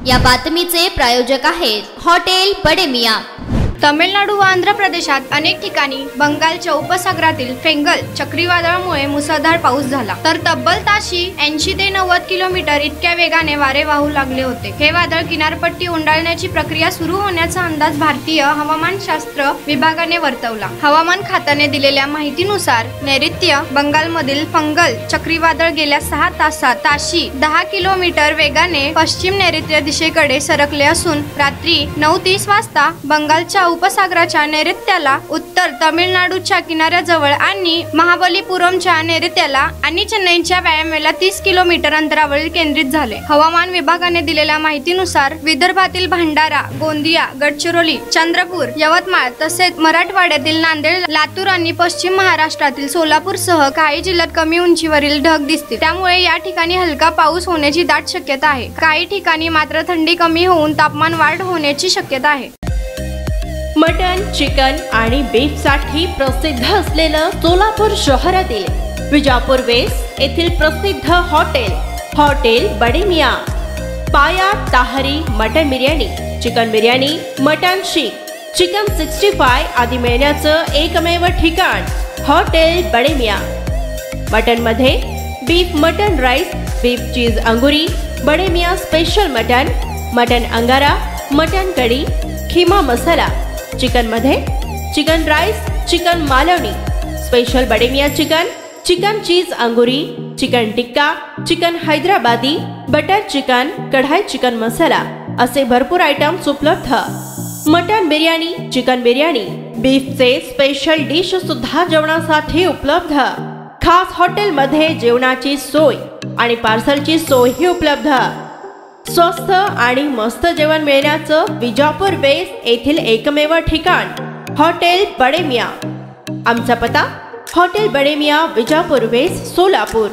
या बातमीचे प्रायोजक आहेत हॉटेल बडे मियां। तमिळनाडू व आंध्र प्रदेशात अनेक ठिकाणी बंगालच्या उपसागरातील फेंगल चक्रीवादळामुळे मुसळधार पाऊस झाला, तर तब्बल ताशी 80 ते 90 किलोमीटर इतक्या वेगाने वारे वाहू लागले होते। हे वादळ किनारपट्टी ओंडाळण्याची प्रक्रिया सुरू होण्याचा अंदाज भारतीय हवामानशास्त्र विभागाने वर्तवला। हवामान खात्याने दिलेल्या माहितीनुसार नैऋत्य बंगालमधील फेंगल चक्रीवादळ गेल्या 6 तासात ताशी 10 किलोमीटर वेगाने पश्चिम नैऋत्य दिशेकडे सरकले असून रात्री 9:30 वाजता बंगालच्या उपसागराच्या नैऋत्याला, उत्तर तमिळनाडूच्या किनाऱ्याजवळ आणि महाबलीपुरमच्या नैऋत्याला आणि चेन्नईच्या वायव्येला 30 किलोमीटर अंतरावर केंद्रित झाले। हवामान विभागाने दिलेल्या माहितीनुसार विदर्भातील भंडारा, गोंदिया, गडचिरोली, चंद्रपूर, यवतमाळ तसेच मराठवाड्यातील नांदेड, लातूर आणि पश्चिम महाराष्ट्रातील सोलापूरसह काही जिल्ह्यात कमी उंचीवरील ढग दिसतील, त्यामुळे या ठिकाणी हलका पाऊस होण्याची दाट शक्यता आहे। काही ठिकाणी मात्र थंडी कमी होऊन तापमान वाढ होण्याची शक्यता आहे। मटन, चिकन आणि बीफ साठी प्रसिद्ध असलेलं सोलापूर शहरातील विजापूर वेस्ट येथील प्रसिद्ध hotel Bade Miyan. Paya tahri mutton biryani, chicken biryani, mutton seekh, chicken 65 आदी मिळण्याचं एकमेव ठिकाण हॉटेल बडे मियां। मटन मध्ये beef mutton rice, beef cheese angoori, Bade Miyan special mutton angara, mutton kadhi, keema masala. Chicken मध्ये chicken rice, chicken Malvani, special Bade Miyan chicken cheese angoori, chicken tikka, chicken Hyderabadi, butter chicken, kadai chicken masala असे भरपूर आयटम्स उपलब्ध। मटन बिर्याणी, चिकन बिर्याणी, बीफचे स्पेशल डिश सुद्धा जेवणासाठी उपलब्ध। खास हॉटेल मध्ये जेवणाची सोय आणि पार्सलची सोयही उपलब्ध। स्वस्त आणि मस्त जेवण मिळण्याचं विजापूर वेस्ट येथील एकमेव ठिकाण हॉटेल बडे मियां। आमचा पत्ता हॉटेल बडे मियां, विजापूर वेस्ट, सोलापूर।